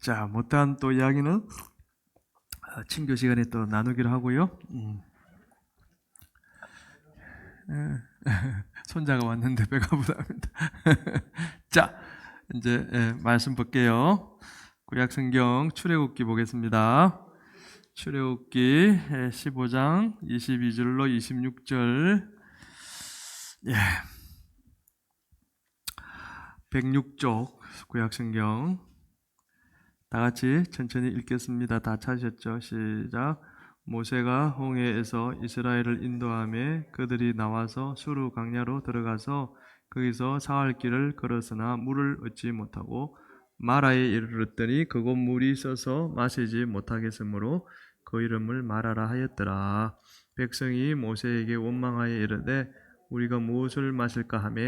자, 못다한 또 이야기는 친교 시간에 또 나누기로 하고요. 손자가 왔는데 배가 부릅니다. 자, 이제 말씀 볼게요. 구약성경 출애굽기 보겠습니다. 출애굽기 15장 22절로 26절. 106쪽 구약성경 다 같이 천천히 읽겠습니다. 다 찾으셨죠? 시작. 모세가 홍해에서 이스라엘을 인도하며 그들이 나와서 수르 광야로 들어가서 거기서 사흘 길을 걸었으나 물을 얻지 못하고 마라에 이르렀더니 그곳 물이 써서 마시지 못하겠으므로 그 이름을 마라라 하였더라. 백성이 모세에게 원망하여 이르되 우리가 무엇을 마실까 하며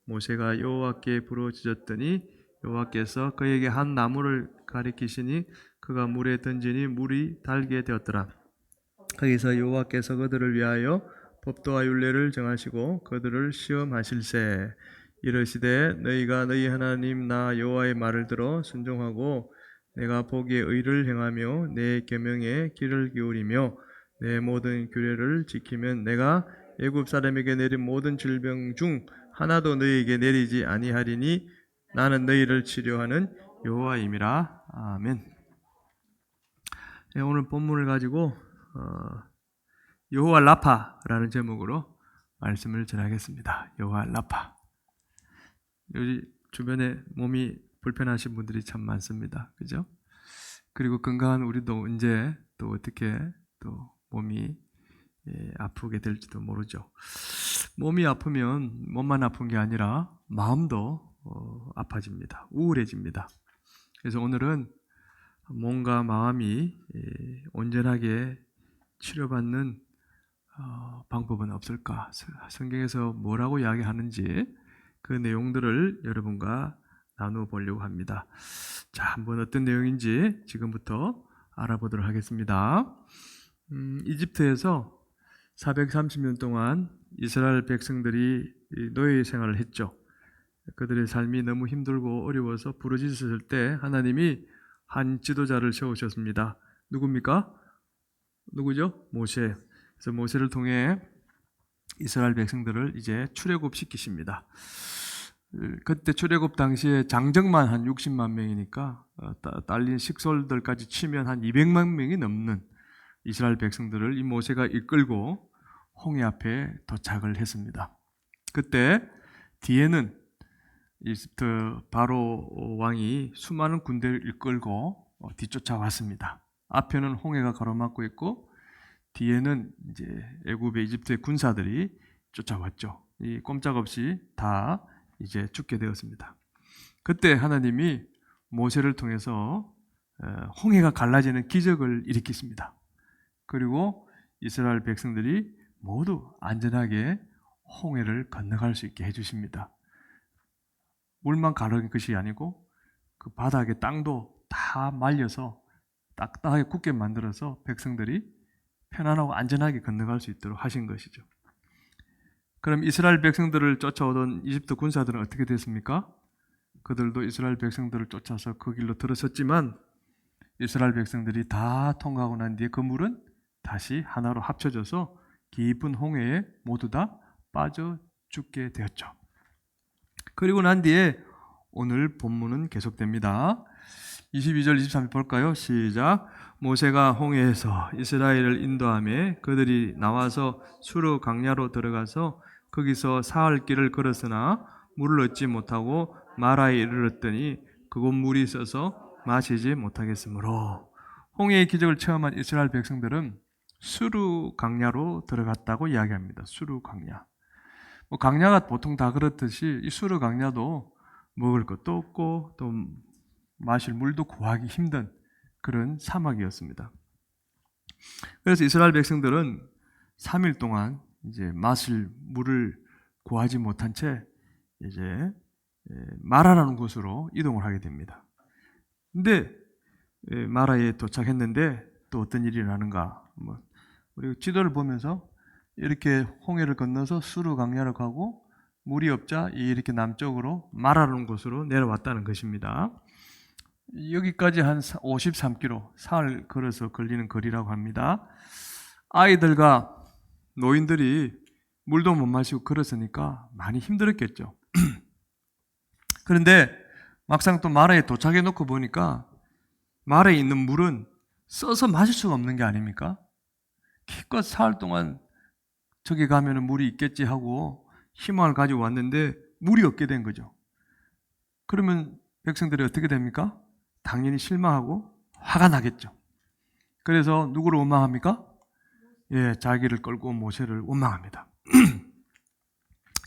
모세가 여호와께 부르짖었더니 여호와께서 그에게 한 나무를 가리키시니 그가 물에 던지니 물이 달게 되었더라. 거기서 여호와께서 그들을 위하여 법도와 율례를 정하시고 그들을 시험하실세. 이르시되 너희가 너희 하나님 나 여호와의 말을 들어 순종하고 내가 보기에 의를 행하며 내 계명에 귀를 기울이며 내 모든 규례를 지키면 내가 애굽 사람에게 내린 모든 질병 중 하나도 너희에게 내리지 아니하리니 나는 너희를 치료하는 여호와임이라. 아멘. 네, 오늘 본문을 가지고 여호와 라파라는 제목으로 말씀을 전하겠습니다. 여호와 라파. 여기 주변에 몸이 불편하신 분들이 참 많습니다. 그죠? 그리고 건강한 우리도 언제 또 어떻게 또 몸이 아프게 될지도 모르죠. 몸이 아프면 몸만 아픈 게 아니라 마음도 아파집니다. 우울해집니다. 그래서 오늘은 몸과 마음이 온전하게 치료받는 방법은 없을까? 성경에서 뭐라고 이야기하는지 그 내용들을 여러분과 나누어 보려고 합니다. 자, 한번 어떤 내용인지 지금부터 알아보도록 하겠습니다. 이집트에서 430년 동안 이스라엘 백성들이 노예 생활을 했죠. 그들의 삶이 너무 힘들고 어려워서 부르짖었을 때 하나님이 한 지도자를 세우셨습니다. 누굽니까? 누구죠? 모세. 그래서 모세를 통해 이스라엘 백성들을 이제 출애굽시키십니다. 그때 출애굽 당시에 장정만 한 60만 명이니까 딸린 식솔들까지 치면 한 200만 명이 넘는 이스라엘 백성들을 이 모세가 이끌고 홍해 앞에 도착을 했습니다. 그때 뒤에는 이집트 바로 왕이 수많은 군대를 이끌고 뒤쫓아왔습니다. 앞에는 홍해가 가로막고 있고 뒤에는 이제 애굽의 이집트의 군사들이 쫓아왔죠. 이 꼼짝없이 다 이제 죽게 되었습니다. 그때 하나님이 모세를 통해서 홍해가 갈라지는 기적을 일으켰습니다. 그리고 이스라엘 백성들이 모두 안전하게 홍해를 건너갈 수 있게 해주십니다. 물만 가르는 것이 아니고 그 바닥의 땅도 다 말려서 딱딱하게 굳게 만들어서 백성들이 편안하고 안전하게 건너갈 수 있도록 하신 것이죠. 그럼 이스라엘 백성들을 쫓아오던 이집트 군사들은 어떻게 됐습니까? 그들도 이스라엘 백성들을 쫓아서 그 길로 들어섰지만 이스라엘 백성들이 다 통과하고 난 뒤에 그 물은 다시 하나로 합쳐져서 깊은 홍해에 모두 다 빠져 죽게 되었죠. 그리고 난 뒤에 오늘 본문은 계속됩니다. 22절 23절 볼까요? 시작. 모세가 홍해에서 이스라엘을 인도하며 그들이 나와서 수르 광야로 들어가서 거기서 사흘 길을 걸었으나 물을 얻지 못하고 마라에 이르렀더니 그곳 물이 써서 마시지 못하겠으므로. 홍해의 기적을 체험한 이스라엘 백성들은 수르 광야로 들어갔다고 이야기합니다. 수르 광야. 광야가 보통 다 그렇듯이 이 수르 광야도 먹을 것도 없고 또 마실 물도 구하기 힘든 그런 사막이었습니다. 그래서 이스라엘 백성들은 3일 동안 이제 마실 물을 구하지 못한 채 이제 마라라는 곳으로 이동을 하게 됩니다. 근데 마라에 도착했는데 또 어떤 일이 일어나는가? 우리 지도를 보면서 이렇게 홍해를 건너서 수르 광야로 가고 물이 없자 이렇게 남쪽으로 마라라는 곳으로 내려왔다는 것입니다. 여기까지 한 53km, 사흘 걸어서 걸리는 거리라고 합니다. 아이들과 노인들이 물도 못 마시고 걸었으니까 많이 힘들었겠죠. 그런데 막상 또 마라에 도착해 놓고 보니까 마라에 있는 물은 써서 마실 수가 없는 게 아닙니까? 기껏 사흘 동안 저기 가면은 물이 있겠지 하고 희망을 가지고 왔는데 물이 없게 된 거죠. 그러면 백성들이 어떻게 됩니까? 당연히 실망하고 화가 나겠죠. 그래서 누구를 원망합니까? 예, 자기를 끌고 온 모세를 원망합니다.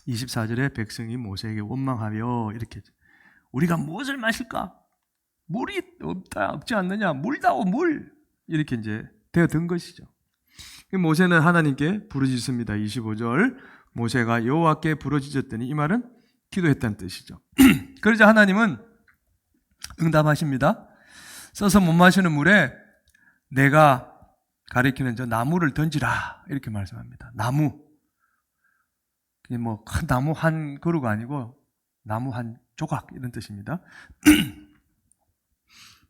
24절에 백성이 모세에게 원망하며 이렇게 우리가 무엇을 마실까? 물이 없지 않느냐? 물다오 물! 이렇게 이제 되어든 것이죠. 모세는 하나님께 부르짖습니다. 25절 모세가 여호와께 부르짖었더니 이 말은 기도했다는 뜻이죠. 그러자 하나님은 응답하십니다. 써서 못 마시는 물에 내가 가리키는 저 나무를 던지라 이렇게 말씀합니다. 나무. 뭐 큰 나무 한 그루가 아니고 나무 한 조각 이런 뜻입니다.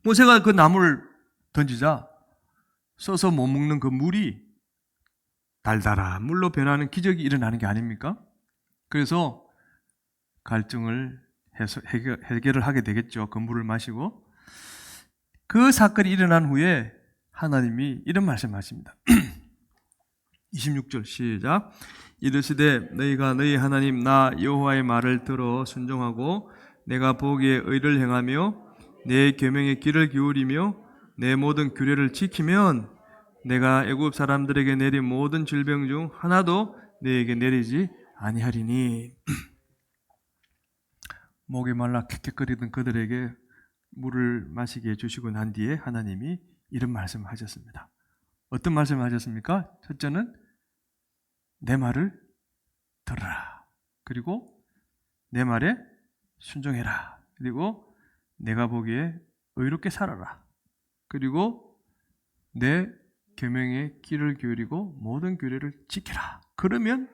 모세가 그 나무를 던지자 써서 못 먹는 그 물이 달달한 물로 변하는 기적이 일어나는 게 아닙니까? 그래서 갈증을 해결을 하게 되겠죠. 그 물을 마시고. 그 사건이 일어난 후에 하나님이 이런 말씀하십니다. 26절 시작. 이르시되 너희가 너희 하나님 나 여호와의 말을 들어 순종하고 내가 보기에 의를 행하며 내 계명에 귀를 기울이며 내 모든 규례를 지키면 내가 애굽 사람들에게 내린 모든 질병 중 하나도 너에게 내리지 아니하리니. 목이 말라 캑캑거리던 그들에게 물을 마시게 해주시고 난 뒤에 하나님이 이런 말씀을 하셨습니다. 어떤 말씀을 하셨습니까? 첫째는 내 말을 들으라. 그리고 내 말에 순종해라. 그리고 내가 보기에 의롭게 살아라. 그리고 내 계명에 귀를 기울이고 모든 규례를 지키라. 그러면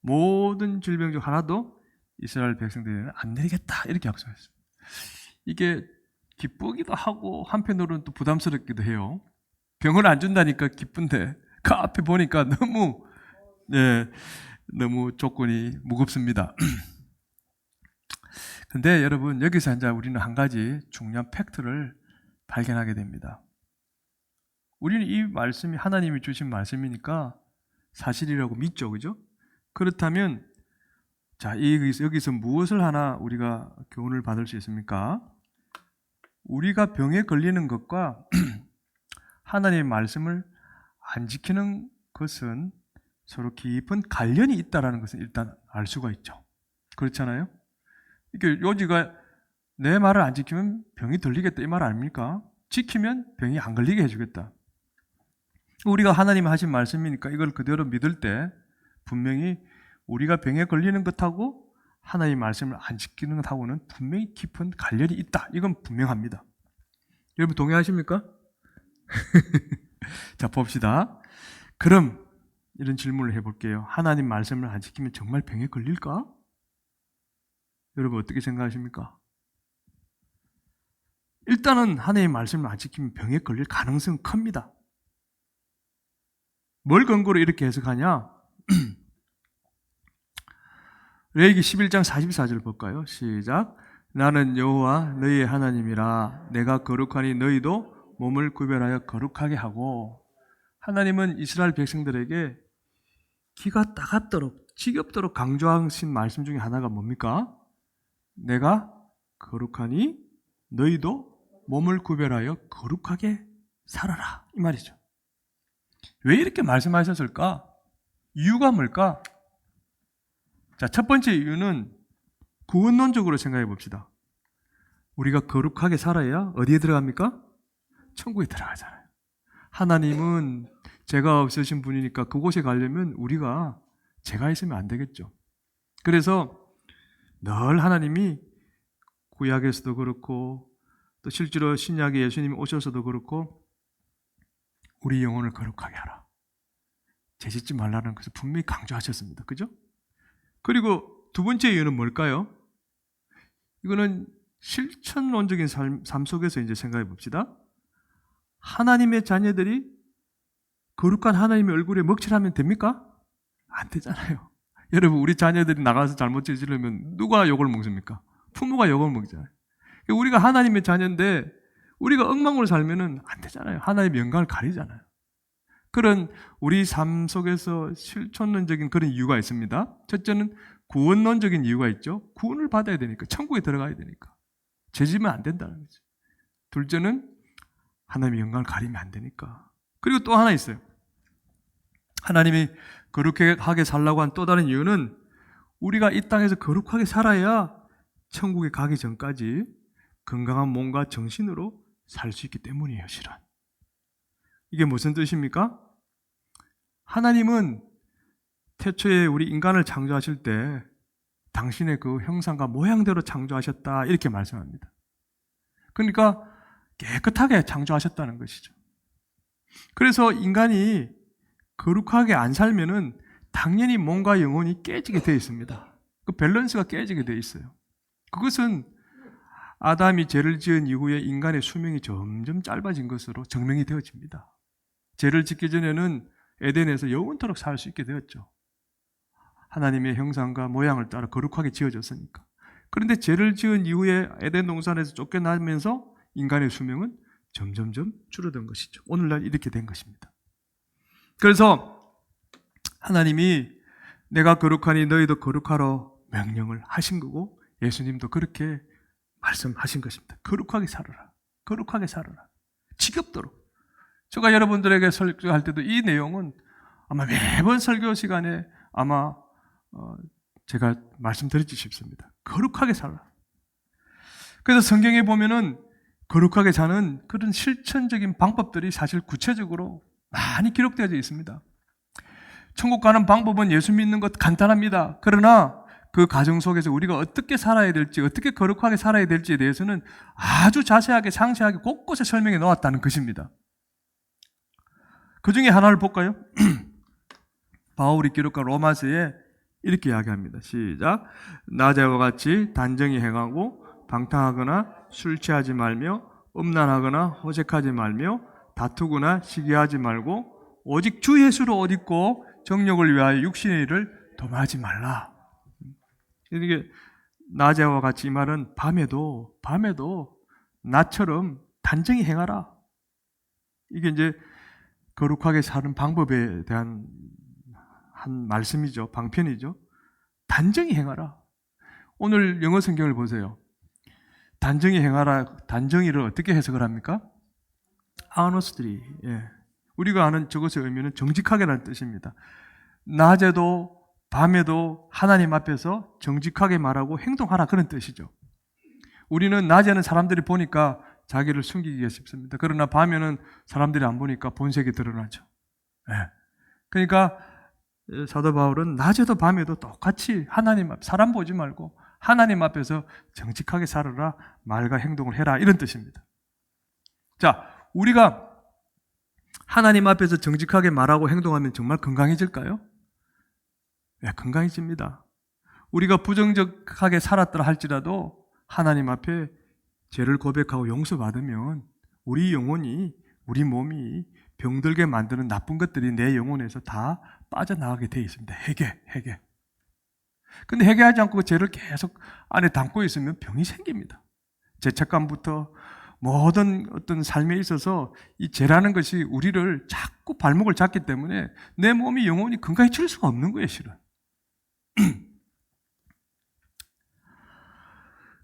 모든 질병 중 하나도 이스라엘 백성들에게는 안 내리겠다. 이렇게 약속했습니다. 이게 기쁘기도 하고 한편으로는 또 부담스럽기도 해요. 병을 안 준다니까 기쁜데 그 앞에 보니까 너무 조건이 무겁습니다. 근데 여러분 여기서 이제 우리는 한 가지 중요한 팩트를 발견하게 됩니다. 우리는 이 말씀이 하나님이 주신 말씀이니까 사실이라고 믿죠, 그죠? 그렇다면 자, 여기서 무엇을 하나 우리가 교훈을 받을 수 있습니까? 우리가 병에 걸리는 것과 하나님의 말씀을 안 지키는 것은 서로 깊은 관련이 있다는 것은 일단 알 수가 있죠. 그렇잖아요? 이게 요지가 내 말을 안 지키면 병이 들리겠다 이 말 아닙니까? 지키면 병이 안 걸리게 해주겠다. 우리가 하나님 하신 말씀이니까 이걸 그대로 믿을 때 분명히 우리가 병에 걸리는 것하고 하나님의 말씀을 안 지키는 것하고는 분명히 깊은 관련이 있다. 이건 분명합니다. 여러분 동의하십니까? 자, 봅시다. 그럼 이런 질문을 해볼게요. 하나님 말씀을 안 지키면 정말 병에 걸릴까? 여러분 어떻게 생각하십니까? 일단은 하나님의 말씀을 안 지키면 병에 걸릴 가능성은 큽니다. 뭘 근거로 이렇게 해석하냐? 레위기 11장 44절 볼까요? 시작. 나는 여호와 너희의 하나님이라 내가 거룩하니 너희도 몸을 구별하여 거룩하게 하고. 하나님은 이스라엘 백성들에게 기가 따갑도록 지겹도록 강조하신 말씀 중에 하나가 뭡니까? 내가 거룩하니 너희도 몸을 구별하여 거룩하게 살아라 이 말이죠. 왜 이렇게 말씀하셨을까? 이유가 뭘까? 자, 첫 번째 이유는 구원론적으로 생각해 봅시다. 우리가 거룩하게 살아야 어디에 들어갑니까? 천국에 들어가잖아요. 하나님은 죄가 없으신 분이니까 그곳에 가려면 우리가 죄가 있으면 안 되겠죠. 그래서 늘 하나님이 구약에서도 그렇고 또 실제로 신약에 예수님이 오셔서도 그렇고 우리 영혼을 거룩하게 하라. 죄 짓지 말라는 것을 분명히 강조하셨습니다. 그죠? 그리고 두 번째 이유는 뭘까요? 이거는 실천론적인 삶 속에서 이제 생각해 봅시다. 하나님의 자녀들이 거룩한 하나님의 얼굴에 먹칠하면 됩니까? 안 되잖아요. 여러분, 우리 자녀들이 나가서 잘못 저지르면 누가 욕을 먹습니까? 부모가 욕을 먹잖아요. 우리가 하나님의 자녀인데 우리가 엉망으로 살면은 안 되잖아요. 하나님의 영광을 가리잖아요. 그런 우리 삶 속에서 실천론적인 그런 이유가 있습니다. 첫째는 구원론적인 이유가 있죠. 구원을 받아야 되니까, 천국에 들어가야 되니까. 죄지면 안 된다는 거죠. 둘째는 하나님의 영광을 가리면 안 되니까. 그리고 또 하나 있어요. 하나님이 거룩하게 살라고 한 또 다른 이유는 우리가 이 땅에서 거룩하게 살아야 천국에 가기 전까지 건강한 몸과 정신으로 살 수 있기 때문이에요, 실은. 이게 무슨 뜻입니까? 하나님은 태초에 우리 인간을 창조하실 때 당신의 그 형상과 모양대로 창조하셨다, 이렇게 말씀합니다. 그러니까 깨끗하게 창조하셨다는 것이죠. 그래서 인간이 거룩하게 안 살면은 당연히 몸과 영혼이 깨지게 되어 있습니다. 그 밸런스가 깨지게 되어 있어요. 그것은 아담이 죄를 지은 이후에 인간의 수명이 점점 짧아진 것으로 증명이 되어집니다. 죄를 짓기 전에는 에덴에서 영원토록 살 수 있게 되었죠. 하나님의 형상과 모양을 따라 거룩하게 지어졌으니까. 그런데 죄를 지은 이후에 에덴 동산에서 쫓겨나면서 인간의 수명은 점점점 줄어든 것이죠. 오늘날 이렇게 된 것입니다. 그래서 하나님이 내가 거룩하니 너희도 거룩하라 명령을 하신 거고, 예수님도 그렇게 말씀하신 것입니다. 거룩하게 살아라. 거룩하게 살아라. 지겹도록. 제가 여러분들에게 설교할 때도 이 내용은 아마 매번 설교 시간에 아마 제가 말씀드리지 싶습니다. 거룩하게 살아라. 그래서 성경에 보면은 거룩하게 사는 그런 실천적인 방법들이 사실 구체적으로 많이 기록되어 있습니다. 천국 가는 방법은 예수 믿는 것 간단합니다. 그러나 그 과정 속에서 우리가 어떻게 살아야 될지, 어떻게 거룩하게 살아야 될지에 대해서는 아주 자세하게 상세하게 곳곳에 설명해 놓았다는 것입니다. 그 중에 하나를 볼까요? 바울이 기록한 로마서에 이렇게 이야기합니다. 시작. 낮에와 같이 단정히 행하고 방탕하거나 술 취하지 말며 음란하거나 호색하지 말며 다투거나 시기하지 말고 오직 주 예수로 옷 입고 정욕을 위하여 육신의 일을 도모하지 말라. 이게 낮에와 같이, 이 말은 밤에도 나처럼 단정히 행하라. 이게 이제 거룩하게 사는 방법에 대한 한 말씀이죠. 방편이죠. 단정히 행하라. 오늘 영어 성경을 보세요. 단정히 행하라. 단정히를 어떻게 해석을 합니까? honestly. 예. 우리가 아는 저것의 의미는 정직하게라는 뜻입니다. 낮에도 밤에도 하나님 앞에서 정직하게 말하고 행동하라, 그런 뜻이죠. 우리는 낮에는 사람들이 보니까 자기를 숨기기가 쉽습니다. 그러나 밤에는 사람들이 안 보니까 본색이 드러나죠. 예. 그러니까 사도 바울은 낮에도 밤에도 똑같이 하나님 앞, 사람 보지 말고 하나님 앞에서 정직하게 살아라, 말과 행동을 해라, 이런 뜻입니다. 자, 우리가 하나님 앞에서 정직하게 말하고 행동하면 정말 건강해질까요? 네, 건강해집니다. 우리가 부정적하게 살았더라 할지라도 하나님 앞에 죄를 고백하고 용서받으면 우리 영혼이, 우리 몸이 병들게 만드는 나쁜 것들이 내 영혼에서 다 빠져나가게 되어 있습니다. 해계. 근데 해결하지 않고 죄를 계속 안에 담고 있으면 병이 생깁니다. 죄책감부터 모든 어떤 삶에 있어서 이 죄라는 것이 우리를 자꾸 발목을 잡기 때문에 내 몸이 영혼이 건강해질 수가 없는 거예요, 실은.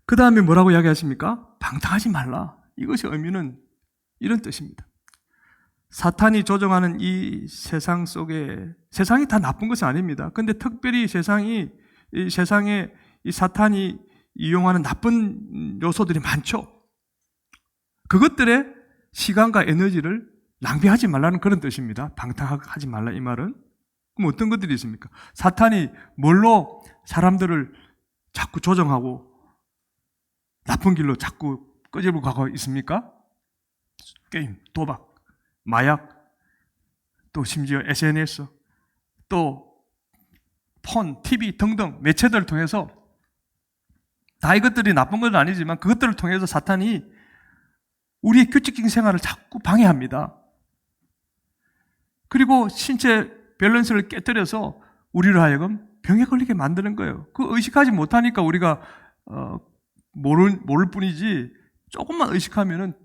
그 다음에 뭐라고 이야기하십니까? 방탕하지 말라. 이것의 의미는 이런 뜻입니다. 사탄이 조종하는 이 세상 속에, 세상이 다 나쁜 것은 아닙니다. 근데 특별히 세상에 이 사탄이 이용하는 나쁜 요소들이 많죠. 그것들의 시간과 에너지를 낭비하지 말라는 그런 뜻입니다. 방탕하지 말라, 이 말은. 그럼 어떤 것들이 있습니까? 사탄이 뭘로 사람들을 자꾸 조정하고 나쁜 길로 자꾸 끄집어 가고 있습니까? 게임, 도박, 마약, 또 심지어 SNS, 또 폰, TV 등등 매체들을 통해서 다 이것들이 나쁜 건 아니지만 그것들을 통해서 사탄이 우리의 규칙적인 생활을 자꾸 방해합니다. 그리고 신체 밸런스를 깨뜨려서 우리를 하여금 병에 걸리게 만드는 거예요. 그 의식하지 못하니까 우리가 모를 뿐이지, 조금만 의식하면은,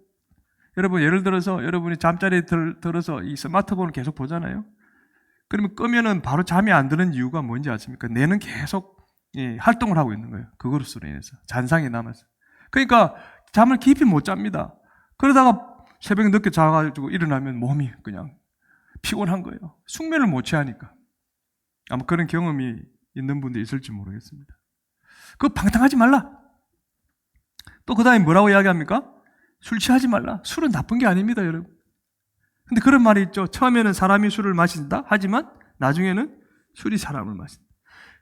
여러분 예를 들어서 여러분이 잠자리에 들어서 이 스마트폰을 계속 보잖아요. 그러면 끄면은 바로 잠이 안 드는 이유가 뭔지 아십니까? 뇌는 계속 활동을 하고 있는 거예요. 그것으로 인해서 잔상이 남아서. 그러니까 잠을 깊이 못 잡니다. 그러다가 새벽 늦게 자가지고 일어나면 몸이 그냥 피곤한 거예요. 숙면을 못 취하니까. 아마 그런 경험이 있는 분도 있을지 모르겠습니다. 그거 방탕하지 말라. 또 그 다음에 뭐라고 이야기합니까? 술 취하지 말라. 술은 나쁜 게 아닙니다, 여러분. 근데 그런 말이 있죠. 처음에는 사람이 술을 마신다. 하지만 나중에는 술이 사람을 마신다.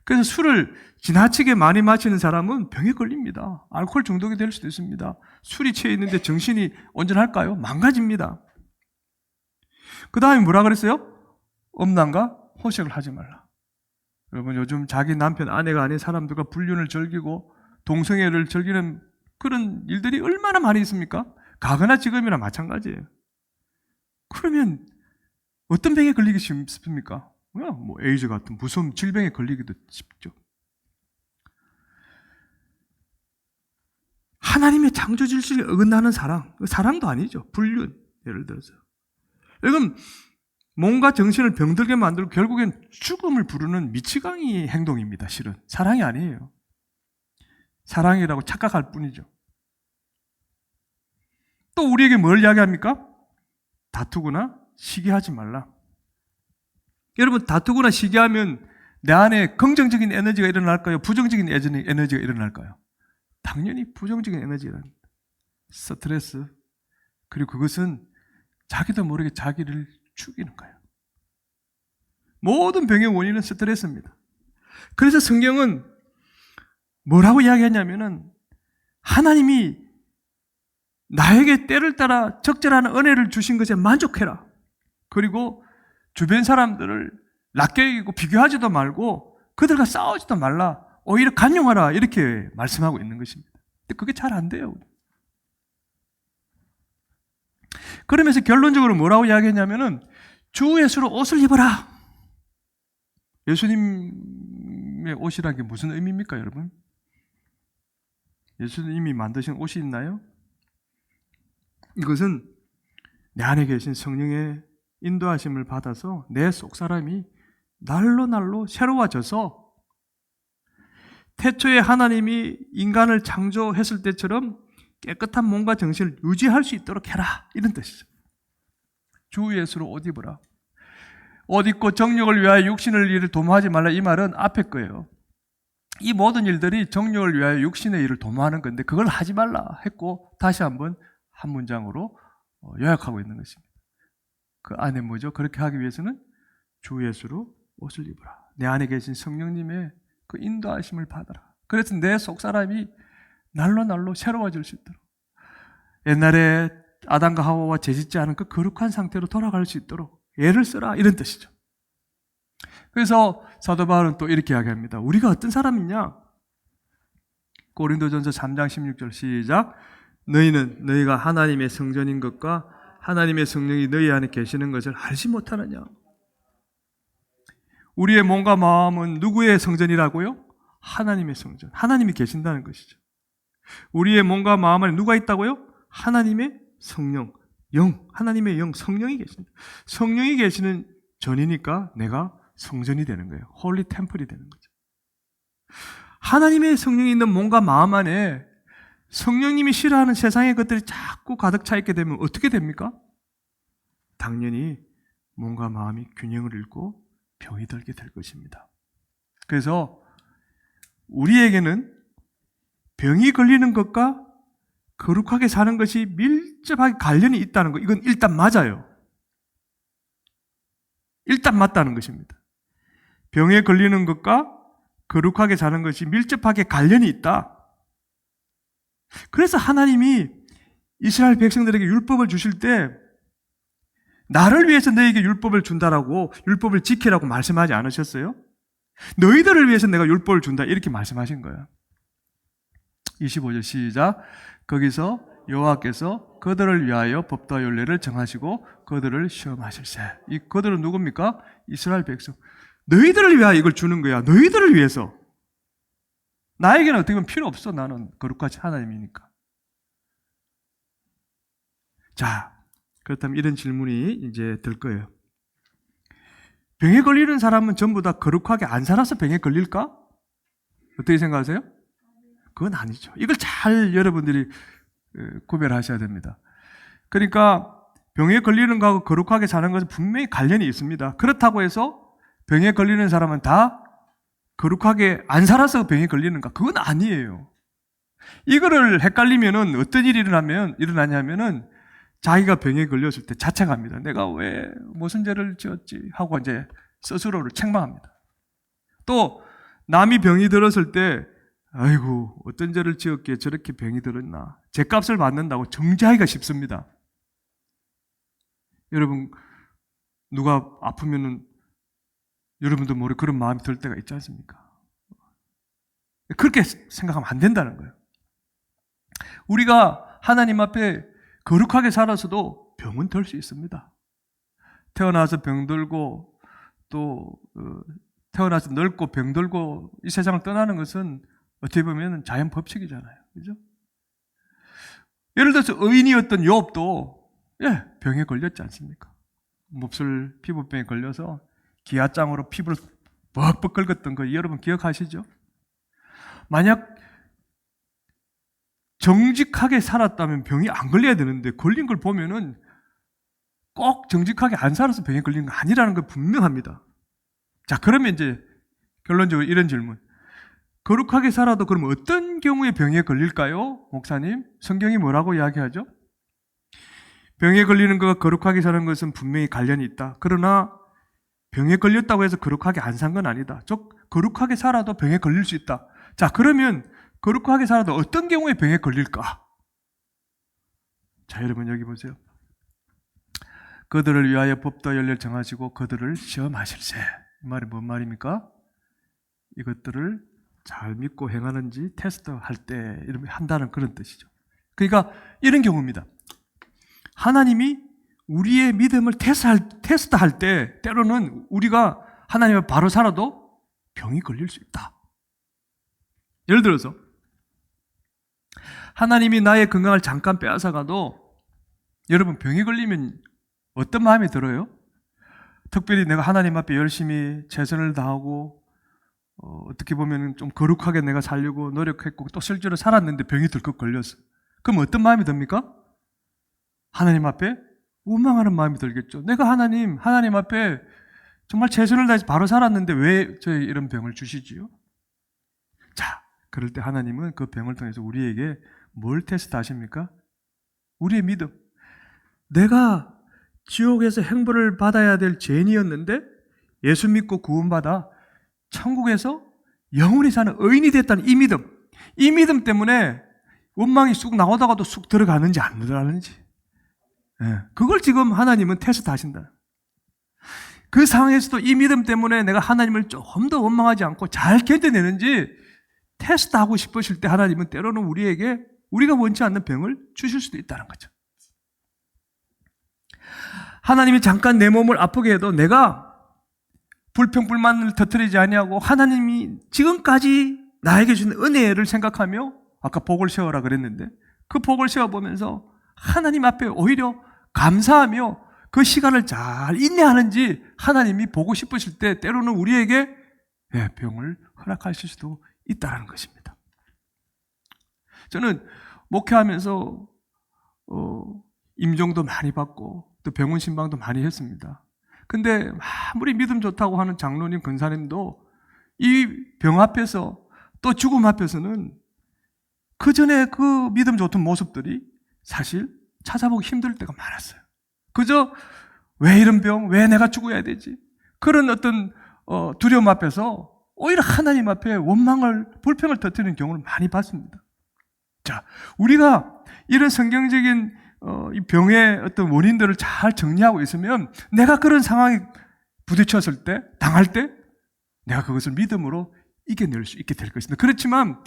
그래서 술을 지나치게 많이 마시는 사람은 병에 걸립니다. 알코올 중독이 될 수도 있습니다. 술이 취해 있는데 정신이 온전할까요? 망가집니다. 그 다음에 뭐라 그랬어요? 음란과 호색을 하지 말라. 여러분 요즘 자기 남편, 아내가 아닌 사람들과 불륜을 즐기고 동성애를 즐기는 그런 일들이 얼마나 많이 있습니까? 가거나 지금이나 마찬가지예요. 그러면 어떤 병에 걸리기 쉽습니까? 뭐 에이즈 같은 무서운 질병에 걸리기도 쉽죠. 하나님의 창조 질서에 어긋나는 사랑도 아니죠. 불륜, 예를 들어서. 여러분, 몸과 정신을 병들게 만들고 결국엔 죽음을 부르는 미치광이 행동입니다. 실은 사랑이 아니에요. 사랑이라고 착각할 뿐이죠. 또 우리에게 뭘 이야기합니까? 다투거나 시기하지 말라. 여러분, 다투거나 시기하면 내 안에 긍정적인 에너지가 일어날까요? 부정적인 에너지가 일어날까요? 당연히 부정적인 에너지가 일어납니다. 스트레스. 그리고 그것은 자기도 모르게 자기를 죽이는 거예요. 모든 병의 원인은 스트레스입니다. 그래서 성경은 뭐라고 이야기하냐면은 하나님이 나에게 때를 따라 적절한 은혜를 주신 것에 만족해라. 그리고 주변 사람들을 낮게 여기고 비교하지도 말고 그들과 싸우지도 말라. 오히려 간용하라. 이렇게 말씀하고 있는 것입니다. 근데 그게 잘 안 돼요. 그러면서 결론적으로 뭐라고 이야기했냐면은 주 예수로 옷을 입어라. 예수님의 옷이라는 게 무슨 의미입니까, 여러분? 예수님이 만드신 옷이 있나요? 이것은 내 안에 계신 성령의 인도하심을 받아서 내 속사람이 날로 새로워져서 태초에 하나님이 인간을 창조했을 때처럼 깨끗한 몸과 정신을 유지할 수 있도록 해라. 이런 뜻이죠. 주 예수로 옷 입어라. 옷 입고 정욕을 위하여 육신을 일을 도모하지 말라. 이 말은 앞에 거예요. 이 모든 일들이 정욕을 위하여 육신의 일을 도모하는 건데 그걸 하지 말라 했고 다시 한번 한 문장으로 요약하고 있는 것입니다. 그 안에 뭐죠? 그렇게 하기 위해서는 주 예수로 옷을 입어라. 내 안에 계신 성령님의 그 인도하심을 받아라. 그래서 내 속사람이 날로 새로워질 수 있도록 옛날에 아담과 하와와 죄짓지 않은 그 거룩한 상태로 돌아갈 수 있도록 예를 쓰라. 이런 뜻이죠. 그래서 사도 바울은 또 이렇게 이야기합니다. 우리가 어떤 사람이냐? 고린도전서 3장 16절 시작. 너희는 너희가 하나님의 성전인 것과 하나님의 성령이 너희 안에 계시는 것을 알지 못하느냐? 우리의 몸과 마음은 누구의 성전이라고요? 하나님의 성전. 하나님이 계신다는 것이죠. 우리의 몸과 마음 안에 누가 있다고요? 하나님의 성령, 하나님의 영, 성령이 계십니다. 성령이 계시는 전이니까 내가 성전이 되는 거예요. 홀리 템플이 되는 거죠. 하나님의 성령이 있는 몸과 마음 안에 성령님이 싫어하는 세상의 것들이 자꾸 가득 차 있게 되면 어떻게 됩니까? 당연히 몸과 마음이 균형을 잃고 병이 들게 될 것입니다. 그래서 우리에게는 병이 걸리는 것과 거룩하게 사는 것이 밀접하게 관련이 있다는 것, 이건 일단 맞아요. 일단 맞다는 것입니다. 병에 걸리는 것과 거룩하게 사는 것이 밀접하게 관련이 있다. 그래서 하나님이 이스라엘 백성들에게 율법을 주실 때 나를 위해서 너에게 율법을 준다라고, 율법을 지키라고 말씀하지 않으셨어요? 너희들을 위해서 내가 율법을 준다 이렇게 말씀하신 거예요. 25절 시작. 거기서 여호와께서 그들을 위하여 법도와 율례를 정하시고 그들을 시험하실세. 이 그들은 누굽니까? 이스라엘 백성. 너희들을 위하여 이걸 주는 거야. 너희들을 위해서. 나에게는 어떻게 보면 필요 없어. 나는 거룩하지 하나님이니까. 자, 그렇다면 이런 질문이 이제 들 거예요. 병에 걸리는 사람은 전부 다 거룩하게 안 살아서 병에 걸릴까? 어떻게 생각하세요? 그건 아니죠. 이걸 잘 여러분들이 구별하셔야 됩니다. 그러니까 병에 걸리는 거하고 거룩하게 사는 것은 분명히 관련이 있습니다. 그렇다고 해서 병에 걸리는 사람은 다 거룩하게 안 살아서 병에 걸리는가? 그건 아니에요. 이거를 헷갈리면은 어떤 일이 일어나냐면은 자기가 병에 걸렸을 때 자책합니다. 내가 왜 무슨 죄를 지었지? 하고 이제 스스로를 책망합니다. 또 남이 병이 들었을 때 아이고 어떤 죄를 지었기에 저렇게 병이 들었나? 죄값을 받는다고 정죄하기가 쉽습니다. 여러분 누가 아프면은 여러분도 모르게 그런 마음이 들 때가 있지 않습니까? 그렇게 생각하면 안 된다는 거예요. 우리가 하나님 앞에 거룩하게 살아서도 병은 들 수 있습니다. 태어나서 병들고 또 태어나서 늙고 병들고 이 세상을 떠나는 것은 어떻게 보면 자연 법칙이잖아요. 그죠? 예를 들어서 의인이었던 욥도 병에 걸렸지 않습니까? 몹쓸 피부병에 걸려서 기아장으로 피부를 뻑뻑 긁었던 거 여러분 기억하시죠? 만약 정직하게 살았다면 병이 안 걸려야 되는데 걸린 걸 보면은 꼭 정직하게 안 살아서 병에 걸린 거 아니라는 거 분명합니다. 자, 그러면 이제 결론적으로 이런 질문. 거룩하게 살아도 그럼 어떤 경우에 병에 걸릴까요? 목사님, 성경이 뭐라고 이야기하죠? 병에 걸리는 것과 거룩하게 사는 것은 분명히 관련이 있다. 그러나 병에 걸렸다고 해서 거룩하게 안 산 건 아니다. 즉 거룩하게 살아도 병에 걸릴 수 있다. 자, 그러면 거룩하게 살아도 어떤 경우에 병에 걸릴까? 자, 여러분 여기 보세요. 그들을 위하여 법도와 율례를 정하시고 그들을 시험하실세. 이 말이 뭔 말입니까? 이것들을 잘 믿고 행하는지 테스트할 때 이렇게 한다는 그런 뜻이죠. 그러니까 이런 경우입니다. 하나님이 우리의 믿음을 테스트할 때 때로는 우리가 하나님을 바로 살아도 병이 걸릴 수 있다. 예를 들어서 하나님이 나의 건강을 잠깐 빼앗아가도 여러분 병이 걸리면 어떤 마음이 들어요? 특별히 내가 하나님 앞에 열심히 최선을 다하고 어떻게 보면 좀 거룩하게 내가 살려고 노력했고 또 실제로 살았는데 병이 들컥 걸렸어. 그럼 어떤 마음이 듭니까? 하나님 앞에 원망하는 마음이 들겠죠. 내가 하나님 앞에 정말 최선을 다해서 바로 살았는데 왜 저에게 이런 병을 주시지요? 자, 그럴 때 하나님은 그 병을 통해서 우리에게 뭘 테스트 하십니까? 우리의 믿음. 내가 지옥에서 행벌을 받아야 될 죄인이었는데 예수 믿고 구원받아 천국에서 영원히 사는 의인이 됐다는 이 믿음. 이 믿음 때문에 원망이 쑥 나오다가도 쑥 들어가는지 안 들어가는지. 그걸 지금 하나님은 테스트 하신다. 그 상황에서도 이 믿음 때문에 내가 하나님을 조금 더 원망하지 않고 잘 견뎌내는지 테스트하고 싶으실 때 하나님은 때로는 우리에게 우리가 원치 않는 병을 주실 수도 있다는 거죠. 하나님이 잠깐 내 몸을 아프게 해도 내가 불평불만을 터뜨리지 아니하고 하나님이 지금까지 나에게 주는 은혜를 생각하며 아까 복을 세워라 그랬는데 그 복을 세워보면서 하나님 앞에 오히려 감사하며 그 시간을 잘 인내하는지 하나님이 보고 싶으실 때 때로는 우리에게 병을 허락하실 수도 있다는 것입니다. 저는 목회하면서 임종도 많이 받고 또 병원 신방도 많이 했습니다. 근데 아무리 믿음 좋다고 하는 장로님, 권사님도 이 병 앞에서 또 죽음 앞에서는 그 전에 그 믿음 좋던 모습들이 사실 찾아보기 힘들 때가 많았어요. 그저 왜 이런 병, 왜 내가 죽어야 되지? 그런 어떤 두려움 앞에서 오히려 하나님 앞에 원망을, 불평을 터뜨리는 경우를 많이 봤습니다. 자, 우리가 이런 성경적인 이 병의 어떤 원인들을 잘 정리하고 있으면 내가 그런 상황에 부딪혔을 때, 당할 때 내가 그것을 믿음으로 이겨낼 수 있게 될 것입니다. 그렇지만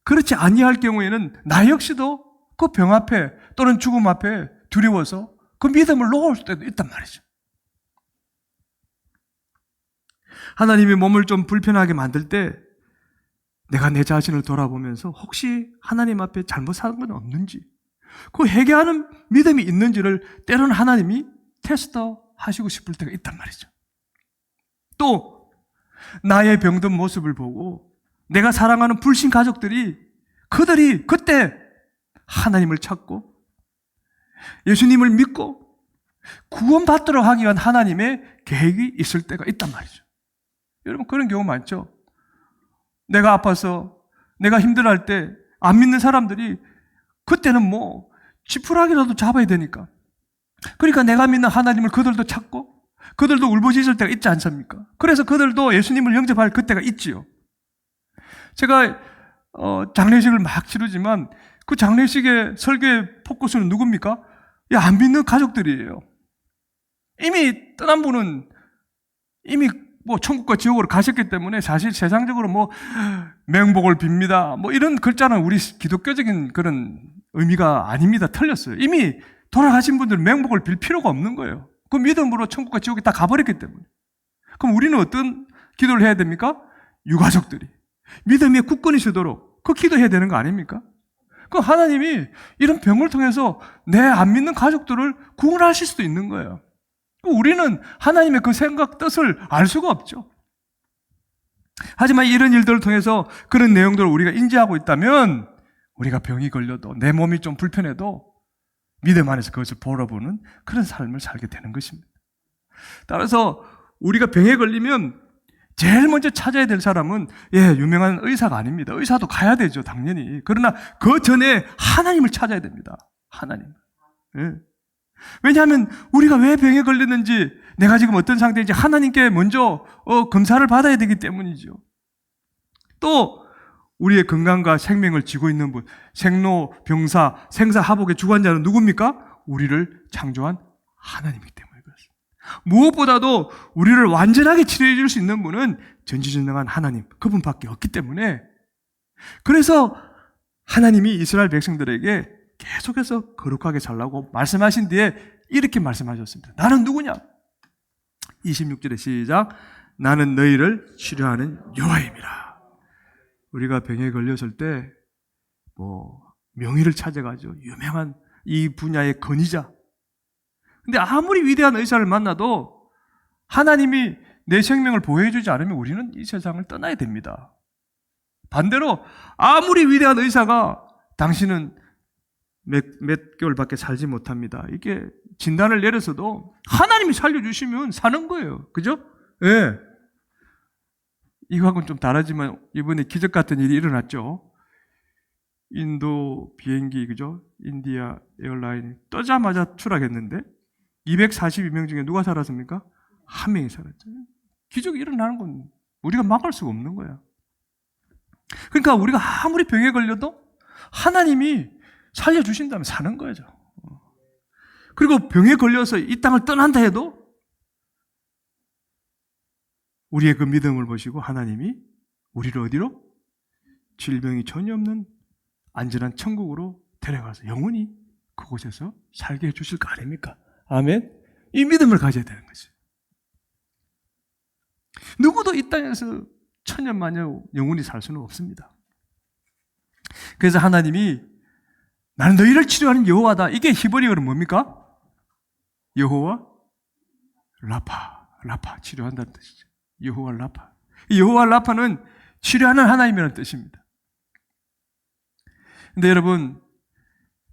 그렇지 아니할 경우에는 나 역시도 그 병 앞에 또는 죽음 앞에 두려워서 그 믿음을 놓을 때도 있단 말이죠. 하나님이 몸을 좀 불편하게 만들 때 내가 내 자신을 돌아보면서 혹시 하나님 앞에 잘못 산 건 없는지, 그 회개하는 믿음이 있는지를 때로는 하나님이 테스트하시고 싶을 때가 있단 말이죠. 또 나의 병든 모습을 보고 내가 사랑하는 불신 가족들이 그들이 그때 하나님을 찾고 예수님을 믿고 구원받도록 하기 위한 하나님의 계획이 있을 때가 있단 말이죠. 여러분 그런 경우 많죠. 내가 아파서 내가 힘들어할 때 안 믿는 사람들이 그때는 뭐 지푸라기라도 잡아야 되니까, 그러니까 내가 믿는 하나님을 그들도 찾고 그들도 울부짖을 때가 있지 않습니까? 그래서 그들도 예수님을 영접할 그때가 있지요. 제가 장례식을 막 치르지만 그 장례식의 설교의 포커스는 누굽니까? 안 믿는 가족들이에요. 이미 떠난 분은 이미 뭐 천국과 지옥으로 가셨기 때문에 사실 세상적으로 뭐 맹복을 빕니다, 뭐 이런 글자는 우리 기독교적인 그런 의미가 아닙니다. 틀렸어요. 이미 돌아가신 분들은 맹복을 빌 필요가 없는 거예요. 그 믿음으로 천국과 지옥에 다 가버렸기 때문에. 그럼 우리는 어떤 기도를 해야 됩니까? 유가족들이 믿음의 굳건히 서도록 그 기도해야 되는 거 아닙니까? 그 하나님이 이런 병을 통해서 내 안 믿는 가족들을 구원하실 수도 있는 거예요. 우리는 하나님의 그 생각, 뜻을 알 수가 없죠. 하지만 이런 일들을 통해서 그런 내용들을 우리가 인지하고 있다면 우리가 병이 걸려도 내 몸이 좀 불편해도 믿음 안에서 그것을 바라보는 그런 삶을 살게 되는 것입니다. 따라서 우리가 병에 걸리면 제일 먼저 찾아야 될 사람은 유명한 의사가 아닙니다. 의사도 가야 되죠, 당연히. 그러나 그 전에 하나님을 찾아야 됩니다. 하나님. 왜냐하면 우리가 왜 병에 걸렸는지, 내가 지금 어떤 상태인지 하나님께 먼저 검사를 받아야 되기 때문이죠. 또 우리의 건강과 생명을 쥐고 있는 분, 생로병사, 생사하복의 주관자는 누굽니까? 우리를 창조한 하나님이기 때문에 그렇습니다. 무엇보다도 우리를 완전하게 치료해 줄 수 있는 분은 전지전능한 하나님, 그분밖에 없기 때문에, 그래서 하나님이 이스라엘 백성들에게 계속해서 거룩하게 살라고 말씀하신 뒤에 이렇게 말씀하셨습니다. 나는 누구냐? 26절에 시작. 나는 너희를 치료하는 여호와임이라. 우리가 병에 걸렸을 때 명의를 찾아가죠. 유명한 이 분야의 권위자. 근데 아무리 위대한 의사를 만나도 하나님이 내 생명을 보호해주지 않으면 우리는 이 세상을 떠나야 됩니다. 반대로 아무리 위대한 의사가 당신은 몇 개월밖에 살지 못합니다, 이게 진단을 내려서도 하나님이 살려주시면 사는 거예요. 그죠? 예. 이거하고는 좀 다르지만 이번에 기적 같은 일이 일어났죠. 인도 비행기, 그죠? 인디아 에어라인 떠자마자 추락했는데 242명 중에 누가 살았습니까? 한 명이 살았죠. 기적이 일어나는 건 우리가 막을 수가 없는 거야. 그러니까 우리가 아무리 병에 걸려도 하나님이 살려주신다면 사는 거죠. 그리고 병에 걸려서 이 땅을 떠난다 해도 우리의 그 믿음을 보시고 하나님이 우리를 어디로? 질병이 전혀 없는 안전한 천국으로 데려가서 영원히 그곳에서 살게 해주실 거 아닙니까? 아멘? 이 믿음을 가져야 되는 거죠. 누구도 이 땅에서 천년만년 영원히 살 수는 없습니다. 그래서 하나님이 나는 너희를 치료하는 여호와다. 이게 히브리어로 뭡니까? 여호와 라파, 치료한다는 뜻이죠. 여호와 라파. 이 여호와 라파는 치료하는 하나님이라는 뜻입니다. 근데 여러분,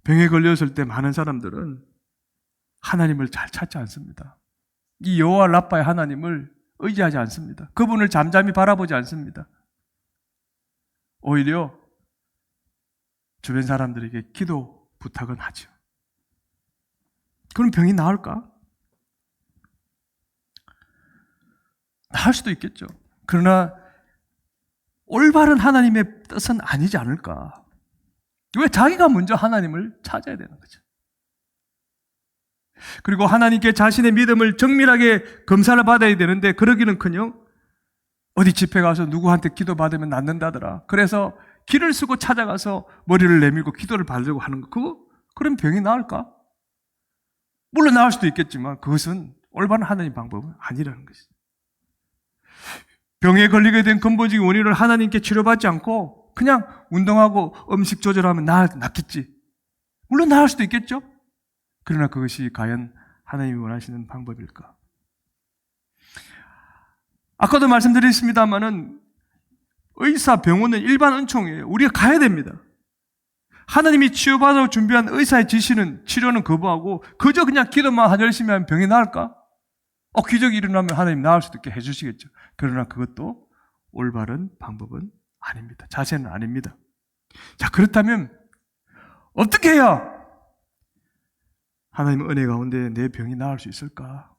병에 걸렸을 때 많은 사람들은 하나님을 잘 찾지 않습니다. 이 여호와 라파의 하나님을 의지하지 않습니다. 그분을 잠잠히 바라보지 않습니다. 오히려 주변 사람들에게 기도 부탁은 하죠. 그럼 병이 나을까? 나을 수도 있겠죠. 그러나 올바른 하나님의 뜻은 아니지 않을까? 왜 자기가 먼저 하나님을 찾아야 되는 거죠. 그리고 하나님께 자신의 믿음을 정밀하게 검사를 받아야 되는데 그러기는커녕 어디 집회 가서 누구한테 기도 받으면 낫는다더라. 그래서 길을 쓰고 찾아가서 머리를 내밀고 기도를 받으려고 하는 거, 그럼 병이 나을까? 물론 나을 수도 있겠지만 그것은 올바른 하나님 방법은 아니라는 것이죠. 병에 걸리게 된 근본적인 원인을 하나님께 치료받지 않고 그냥 운동하고 음식 조절하면 낫겠지. 물론 나을 수도 있겠죠. 그러나 그것이 과연 하나님이 원하시는 방법일까? 아까도 말씀드렸습니다마는 의사, 병원은 일반 은총이에요. 우리가 가야 됩니다. 하나님이 치유받아 준비한 의사의 지시는, 치료는 거부하고 그저 그냥 기도만 열심히 하면 병이 나을까? 기적이 일어나면 하나님 나을 수도 있게 해주시겠죠. 그러나 그것도 올바른 방법은 아닙니다. 자세는 아닙니다. 자, 그렇다면 어떻게 해야 하나님의 은혜 가운데 내 병이 나을 수 있을까?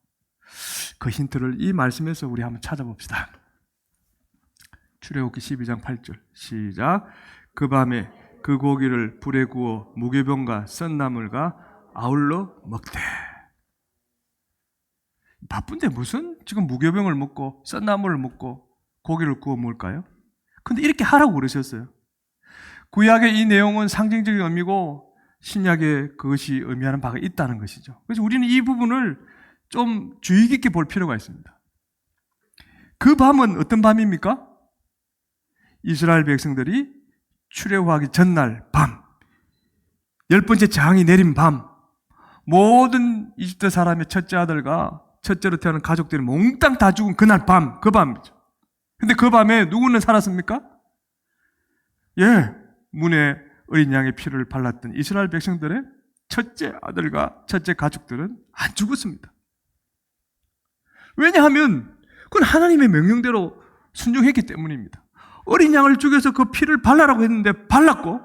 그 힌트를 이 말씀에서 우리 한번 찾아봅시다. 출애굽기 12장 8절 시작. 그 밤에 그 고기를 불에 구워 무교병과 썬나물과 아울러 먹되. 바쁜데 무슨 지금 무교병을 먹고 썬나물을 먹고 고기를 구워 먹을까요? 근데 이렇게 하라고 그러셨어요. 구약의 이 내용은 상징적인 의미고 신약에 그것이 의미하는 바가 있다는 것이죠. 그래서 우리는 이 부분을 좀 주의 깊게 볼 필요가 있습니다. 그 밤은 어떤 밤입니까? 이스라엘 백성들이 출애굽하기 전날 밤, 10번째 재앙이 내린 밤, 모든 이집트 사람의 첫째 아들과 첫째로 태어난 가족들이 몽땅 다 죽은 그날 밤, 그 밤이죠. 근데 그 밤에 누구는 살았습니까? 문에 어린 양의 피를 발랐던 이스라엘 백성들의 첫째 아들과 첫째 가족들은 안 죽었습니다. 왜냐하면 그건 하나님의 명령대로 순종했기 때문입니다. 어린 양을 죽여서 그 피를 발라라고 했는데 발랐고,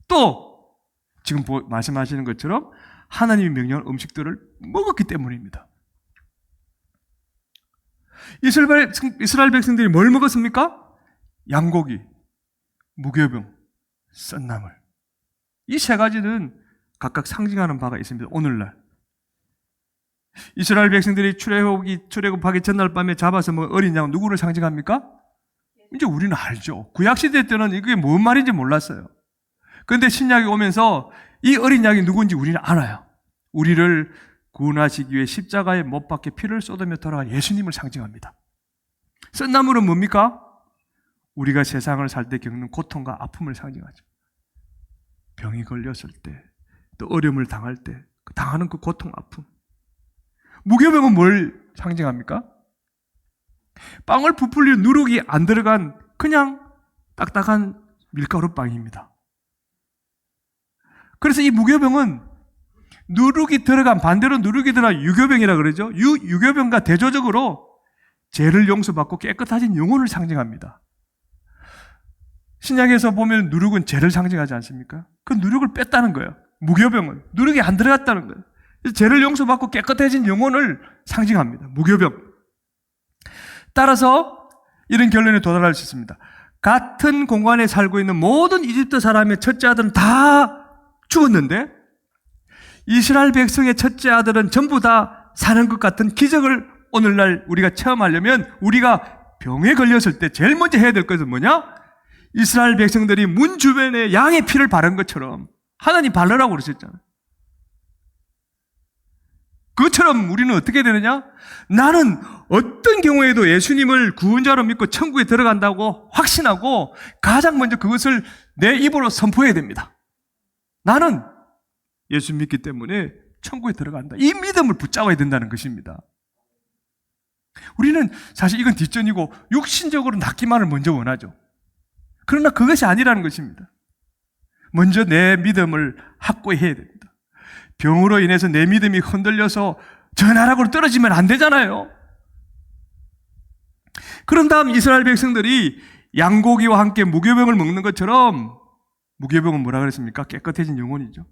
또 지금 말씀하시는 것처럼 하나님이 명령한 음식들을 먹었기 때문입니다. 이스라엘 백성들이 뭘 먹었습니까? 양고기, 무교병, 썬나물. 이 세 가지는 각각 상징하는 바가 있습니다. 오늘날 이스라엘 백성들이 출애굽하기 전날 밤에 잡아서 먹은 어린 양은 누구를 상징합니까? 이제 우리는 알죠. 구약시대 때는 이게 뭔 말인지 몰랐어요. 그런데 신약이 오면서 이 어린 양이 누군지 우리는 알아요. 우리를 구원하시기 위해 십자가에 못 박혀 피를 쏟으며 돌아간 예수님을 상징합니다. 썬나물은 뭡니까? 우리가 세상을 살 때 겪는 고통과 아픔을 상징하죠. 병이 걸렸을 때, 또 어려움을 당할 때 당하는 그 고통, 아픔. 무교병은 뭘 상징합니까? 빵을 부풀려 누룩이 안 들어간 그냥 딱딱한 밀가루빵입니다. 그래서 이 무교병은 누룩이 들어간, 반대로 누룩이 들어간 유교병이라 그러죠. 유교병과 대조적으로 죄를 용서받고 깨끗해진 영혼을 상징합니다. 신약에서 보면 누룩은 죄를 상징하지 않습니까? 그 누룩을 뺐다는 거예요. 무교병은 누룩이 안 들어갔다는 거예요. 죄를 용서받고 깨끗해진 영혼을 상징합니다. 무교병. 따라서 이런 결론에 도달할 수 있습니다. 같은 공간에 살고 있는 모든 이집트 사람의 첫째 아들은 다 죽었는데 이스라엘 백성의 첫째 아들은 전부 다 사는 것 같은 기적을 오늘날 우리가 체험하려면 우리가 병에 걸렸을 때 제일 먼저 해야 될 것은 뭐냐? 이스라엘 백성들이 문 주변에 양의 피를 바른 것처럼 하나님 바르라고 그러셨잖아요. 그것처럼 우리는 어떻게 되느냐? 나는 어떤 경우에도 예수님을 구원자로 믿고 천국에 들어간다고 확신하고 가장 먼저 그것을 내 입으로 선포해야 됩니다. 나는 예수 믿기 때문에 천국에 들어간다. 이 믿음을 붙잡아야 된다는 것입니다. 우리는 사실 이건 뒷전이고 육신적으로 낫기만을 먼저 원하죠. 그러나 그것이 아니라는 것입니다. 먼저 내 믿음을 확고해야 됩니다. 병으로 인해서 내 믿음이 흔들려서 저 나락으로 떨어지면 안 되잖아요. 그런 다음 이스라엘 백성들이 양고기와 함께 무교병을 먹는 것처럼, 무교병은 뭐라 그랬습니까? 깨끗해진 영혼이죠.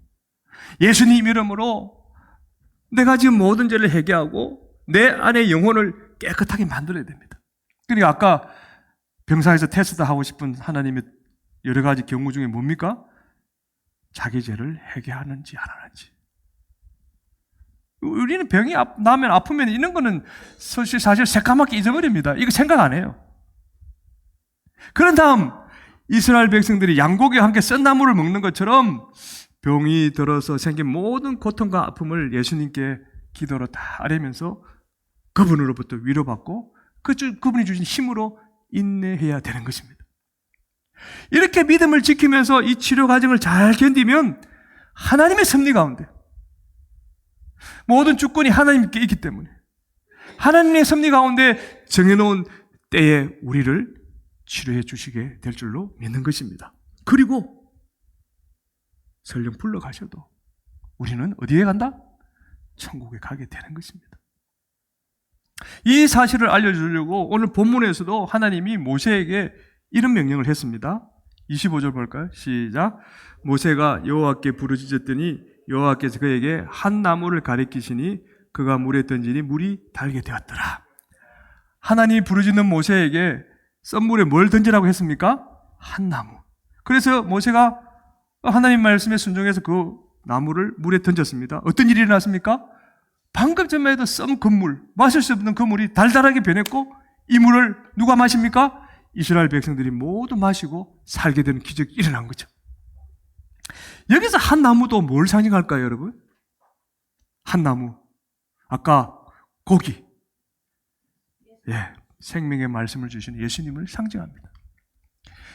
예수님 이름으로 내가 지금 모든 죄를 회개하고 내 안의 영혼을 깨끗하게 만들어야 됩니다. 그러니까 아까 병상에서 테스트하고 싶은 하나님의 여러 가지 경우 중에 뭡니까? 자기 죄를 회개하는지 안 하는지. 우리는 병이 나면 아프면 이런 거는 사실 새까맣게 잊어버립니다. 이거 생각 안 해요. 그런 다음 이스라엘 백성들이 양고기와 함께 썬나무를 먹는 것처럼 병이 들어서 생긴 모든 고통과 아픔을 예수님께 기도로 다 아뢰면서 그분으로부터 위로받고 그분이 주신 힘으로 인내해야 되는 것입니다. 이렇게 믿음을 지키면서 이 치료 과정을 잘 견디면 하나님의 섭리 가운데 모든 주권이 하나님께 있기 때문에 하나님의 섭리 가운데 정해놓은 때에 우리를 치료해 주시게 될 줄로 믿는 것입니다. 그리고 설령 불러가셔도 우리는 어디에 간다? 천국에 가게 되는 것입니다. 이 사실을 알려주려고 오늘 본문에서도 하나님이 모세에게 이런 명령을 했습니다. 25절 볼까요? 시작. 모세가 여호와께 부르짖었더니 여호와께서 그에게 한 나무를 가리키시니 그가 물에 던지니 물이 달게 되었더라. 하나님이 부르짖는 모세에게 썬물에 뭘 던지라고 했습니까? 한 나무. 그래서 모세가 하나님 말씀에 순종해서 그 나무를 물에 던졌습니다. 어떤 일이 일어났습니까? 방금 전에 해도 썬 그물, 마실 수 없는 그 물이 달달하게 변했고 이 물을 누가 마십니까? 이스라엘 백성들이 모두 마시고 살게 되는 기적이 일어난 거죠. 여기서 한 나무도 뭘 상징할까요, 여러분? 한 나무. 아까 고기. 예, 생명의 말씀을 주시는 예수님을 상징합니다.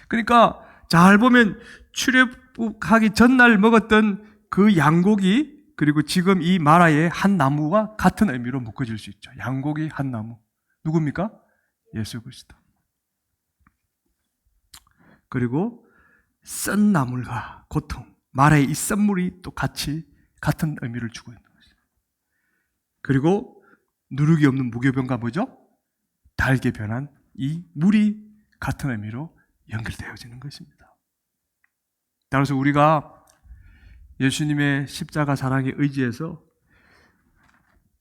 그러니까 잘 보면 출애굽하기 전날 먹었던 그 양고기 그리고 지금 이 마라의 한 나무가 같은 의미로 묶어질 수 있죠. 양고기 한 나무. 누굽니까? 예수 그리스도. 그리고 썬 나물과 고통, 마라의 이 썬물이 또 같은 의미를 주고 있는 것이죠. 그리고 누룩이 없는 무교병과 뭐죠? 달게 변한 이 물이 같은 의미로 연결되어지는 것입니다. 따라서 우리가 예수님의 십자가 사랑에 의지해서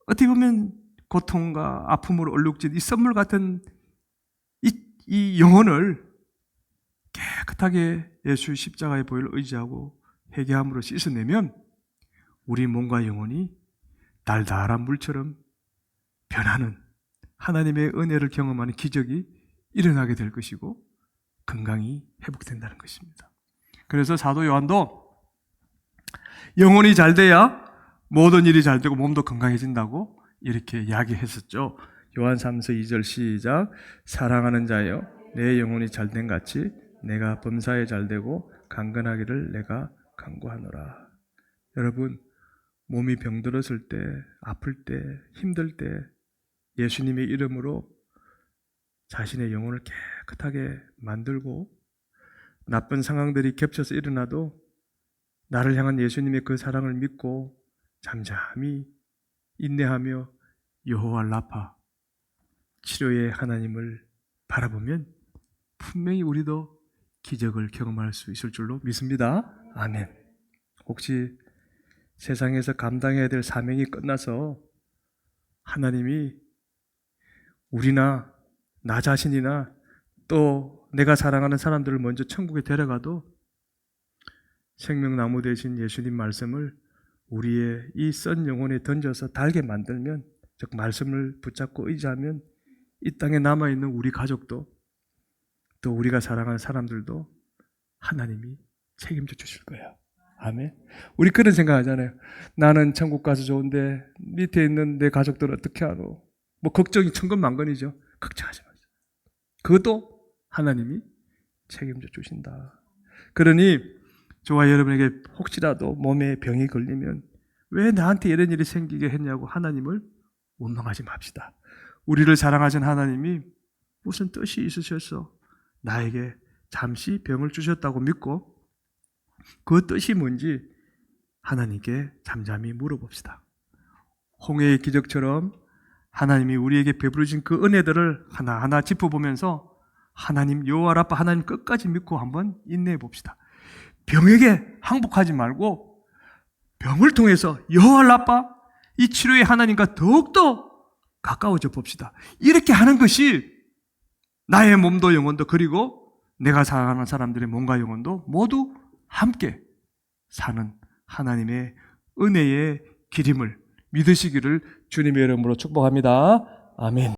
어떻게 보면 고통과 아픔으로 얼룩진 이 썬물 같은 이 영혼을 깨끗하게 예수 십자가의 보혈을 의지하고 회개함으로 씻어내면 우리 몸과 영혼이 달달한 물처럼 변하는 하나님의 은혜를 경험하는 기적이 일어나게 될 것이고 건강이 회복된다는 것입니다. 그래서 사도 요한도 영혼이 잘 돼야 모든 일이 잘 되고 몸도 건강해진다고 이렇게 이야기했었죠. 요한 3서 2절 시작. 사랑하는 자여 내 영혼이 잘된 같이 내가 범사에 잘되고 강건하기를 내가 간구하노라. 여러분, 몸이 병들었을 때, 아플 때, 힘들 때 예수님의 이름으로 자신의 영혼을 깨끗하게 만들고 나쁜 상황들이 겹쳐서 일어나도 나를 향한 예수님의 그 사랑을 믿고 잠잠히 인내하며 여호와 라파 치료의 하나님을 바라보면 분명히 우리도 기적을 경험할 수 있을 줄로 믿습니다. 아멘. 혹시 세상에서 감당해야 될 사명이 끝나서 하나님이 우리나 나 자신이나 또 내가 사랑하는 사람들을 먼저 천국에 데려가도 생명나무 되신 예수님 말씀을 우리의 이 썬 영혼에 던져서 달게 만들면, 즉 말씀을 붙잡고 의지하면 이 땅에 남아있는 우리 가족도 또 우리가 사랑하는 사람들도 하나님이 책임져 주실 거예요. 아멘. 우리 그런 생각하잖아요. 나는 천국 가서 좋은데 밑에 있는 내 가족들 어떻게 하노? 뭐 걱정이 천근만근이죠. 걱정하지 마세요. 그것도 하나님이 책임져 주신다. 그러니 저와 여러분에게 혹시라도 몸에 병이 걸리면 왜 나한테 이런 일이 생기게 했냐고 하나님을 원망하지 맙시다. 우리를 사랑하신 하나님이 무슨 뜻이 있으셔서 나에게 잠시 병을 주셨다고 믿고 그 뜻이 뭔지 하나님께 잠잠히 물어봅시다. 홍해의 기적처럼 하나님이 우리에게 베풀으신 그 은혜들을 하나하나 짚어보면서 하나님 여호와 라파 하나님 끝까지 믿고 한번 인내해 봅시다. 병에게 항복하지 말고 병을 통해서 여호와 라파 이 치료의 하나님과 더욱더 가까워져 봅시다. 이렇게 하는 것이 나의 몸도 영혼도 그리고 내가 사랑하는 사람들의 몸과 영혼도 모두 함께 사는 하나님의 은혜의 기림을 믿으시기를 주님의 이름으로 축복합니다. 아멘.